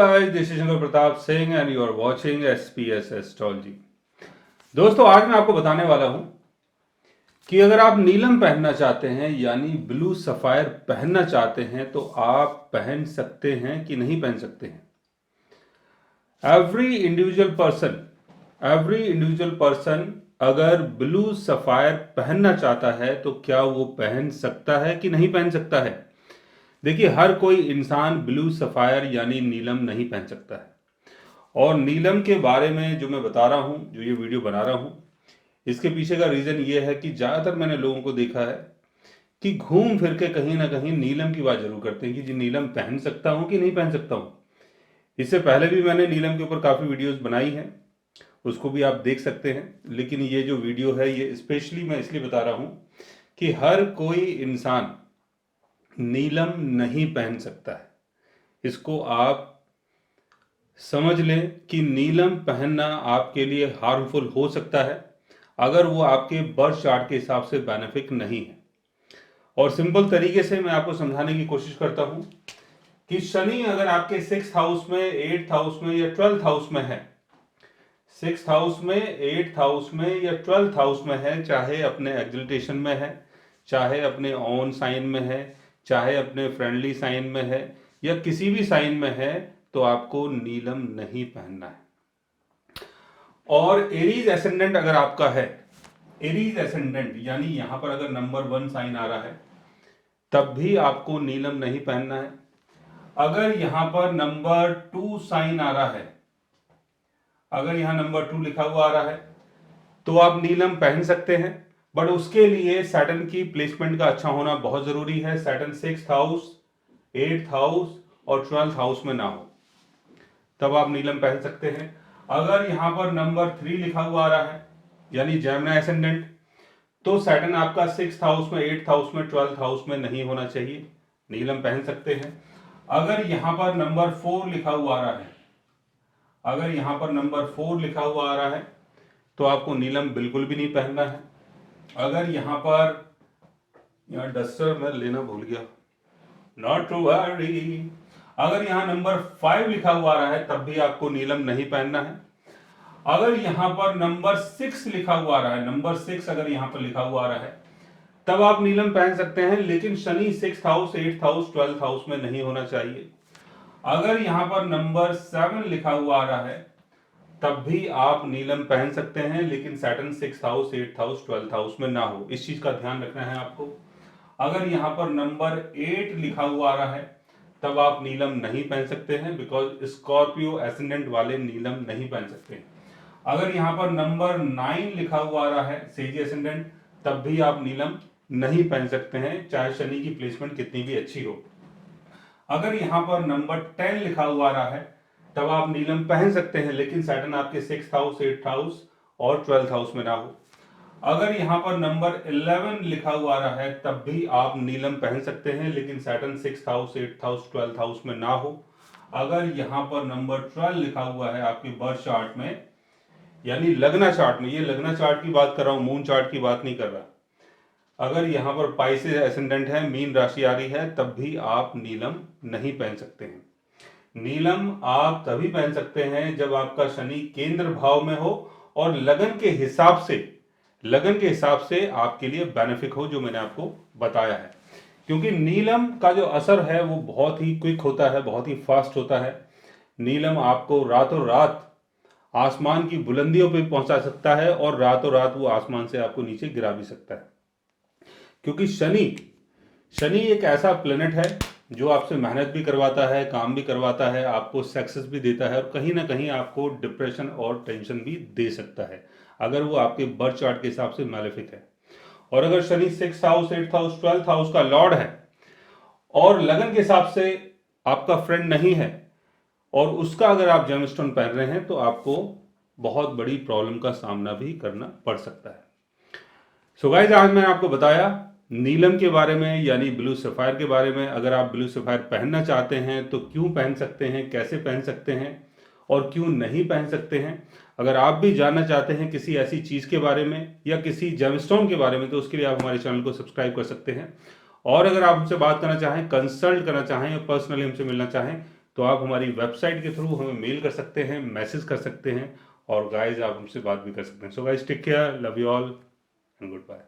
guys, this is Shankar Pratap Singh and you are watching SPS Astrology। दोस्तों, आज मैं आपको बताने वाला हूं कि अगर आप नीलम पहनना चाहते हैं यानी ब्लू सफायर पहनना चाहते हैं तो आप पहन सकते हैं कि नहीं पहन सकते हैं। एवरी इंडिविजुअल पर्सन अगर ब्लू सफायर पहनना चाहता है तो क्या वो पहन सकता है कि नहीं पहन सकता है। देखिए, हर कोई इंसान ब्लू सफायर यानी नीलम नहीं पहन सकता है। और नीलम के बारे में जो मैं बता रहा हूं, जो ये वीडियो बना रहा हूं, इसके पीछे का रीज़न ये है कि ज़्यादातर मैंने लोगों को देखा है कि घूम फिर के कहीं ना कहीं नीलम की बात जरूर करते हैं कि जी नीलम पहन सकता हूं कि नहीं पहन सकता हूं। इससे पहले भी मैंने नीलम के ऊपर काफ़ी वीडियोस बनाई हैं, उसको भी आप देख सकते हैं। लेकिन ये जो वीडियो है ये स्पेशली मैं इसलिए बता रहा हूँ कि हर कोई इंसान नीलम नहीं पहन सकता है। इसको आप समझ लें कि नीलम पहनना आपके लिए हार्मफुल हो सकता है अगर वो आपके बर्थ चार्ट के हिसाब से बेनिफिट नहीं है। और सिंपल तरीके से मैं आपको समझाने की कोशिश करता हूं कि शनि अगर आपके 6th हाउस में, 8th हाउस में या 12th हाउस में है, 6th हाउस में, 8th हाउस में या 12th हाउस में है, चाहे अपने एक्सल्टेशन में है, चाहे अपने ऑन साइन में है, चाहे अपने फ्रेंडली साइन में है या किसी भी साइन में है, तो आपको नीलम नहीं पहनना है। और एरीज एसेंडेंट अगर आपका है, एरीज एसेंडेंट यानी यहां पर अगर नंबर 1 साइन आ रहा है तब भी आपको नीलम नहीं पहनना है। अगर यहां पर नंबर 2 साइन आ रहा है, अगर यहां नंबर 2 लिखा हुआ आ रहा है तो आप नीलम पहन सकते हैं, बट उसके लिए सैटर्न की प्लेसमेंट का अच्छा होना बहुत जरूरी है। Saturn 6th house, 8th house और 12th हाउस में ना हो, तब आप नीलम पहन सकते हैं। अगर यहां पर नंबर 3 लिखा हुआ आ रहा है यानी जेमिनी एसेंडेंट, तो सैटर्न आपका 6th हाउस में, 8th हाउस में, 12th हाउस में नहीं होना चाहिए, नीलम पहन सकते हैं। अगर यहां पर नंबर 4 लिखा हुआ आ रहा है, अगर यहां पर नंबर 4 लिखा हुआ आ रहा है तो आपको नीलम बिल्कुल भी नहीं पहनना है। अगर यहां पर, यहाँ डस्टर मैं लेना भूल गया, नॉट टू वरी, अगर यहां नंबर 5 लिखा हुआ आ रहा है तब भी आपको नीलम नहीं पहनना है। अगर यहां पर नंबर 6 लिखा हुआ आ रहा है, नंबर 6 अगर यहां पर लिखा हुआ आ रहा है तब आप नीलम पहन सकते हैं, लेकिन Shani 6th house, 8th house, 12th house में नहीं होना चाहिए। अगर यहां पर नंबर 7 लिखा हुआ आ रहा है तब भी आप नीलम पहन सकते हैं, लेकिन Saturn 6th house, 8th house, 12th house में ना हो। इस चीज का ध्यान रखना है आपको। अगर यहां पर नंबर 8 लिखा हुआ आ रहा है तब आप नीलम नहीं पहन सकते हैं, बिकॉज स्कॉर्पियो एसेंडेंट वाले नीलम नहीं पहन सकते। अगर यहां पर नंबर 9 लिखा हुआ आ रहा है सेजी एसेंडेंट, तब भी आप नीलम नहीं पहन सकते हैं, चाहे शनि की प्लेसमेंट कितनी भी अच्छी हो। अगर यहां पर नंबर 10 लिखा हुआ आ रहा है तब आप नीलम पहन सकते हैं, लेकिन सैटर्न आपके 6th हाउस, 8th हाउस और 12th हाउस में ना हो। अगर यहां पर नंबर 11 लिखा हुआ आ रहा है तब भी आप नीलम पहन सकते हैं, लेकिन Saturn 6th house, 8th house, 12th house में ना हो। अगर यहां पर नंबर 12 लिखा हुआ है आपके बर्थ चार्ट में यानी लग्न चार्ट में, ये लग्न चार्ट की बात कर रहा हूं, मून चार्ट की बात नहीं कर रहा, अगर यहां पर पाइसेस एसेंडेंट है, मीन राशि आ रही है, तब भी आप नीलम नहीं पहन सकते हैं। नीलम आप तभी पहन सकते हैं जब आपका शनि केंद्र भाव में हो और लगन के हिसाब से आपके लिए बेनिफिक हो, जो मैंने आपको बताया है। क्योंकि नीलम का जो असर है वो बहुत ही क्विक होता है, बहुत ही फास्ट होता है। नीलम आपको रातों रात आसमान की बुलंदियों पे पहुंचा सकता है और रातों रात वो आसमान से आपको नीचे गिरा भी सकता है। क्योंकि शनि एक ऐसा प्लेनेट है जो आपसे मेहनत भी करवाता है, काम भी करवाता है, आपको सक्सेस भी देता है और कहीं ना कहीं आपको डिप्रेशन और टेंशन भी दे सकता है अगर वो आपके बर्थ चार्ट के हिसाब से मैलेफिक है। और अगर Shani 6th house, 8th house, 12th house का लॉर्ड है और लगन के हिसाब से आपका फ्रेंड नहीं है और उसका अगर आप जेमस्टोन पहन रहे हैं तो आपको बहुत बड़ी प्रॉब्लम का सामना भी करना पड़ सकता है। सो गाइस, आज मैंने आपको बताया नीलम के बारे में यानी ब्लू सफायर के बारे में। अगर आप ब्लू सफायर पहनना चाहते हैं तो क्यों पहन सकते हैं, कैसे पहन सकते हैं और क्यों नहीं पहन सकते हैं। अगर आप भी जानना चाहते हैं किसी ऐसी चीज़ के बारे में या किसी जेमस्टोन के बारे में, तो उसके लिए आप हमारे चैनल को सब्सक्राइब कर सकते हैं। और अगर आप हमसे बात करना चाहें, कंसल्ट करना चाहें या पर्सनली हमसे मिलना चाहें तो आप हमारी वेबसाइट के थ्रू हमें मेल कर सकते हैं, मैसेज कर सकते हैं, और गाइज आप हमसे बात भी कर सकते हैं। So guys take care, love you all and good bye.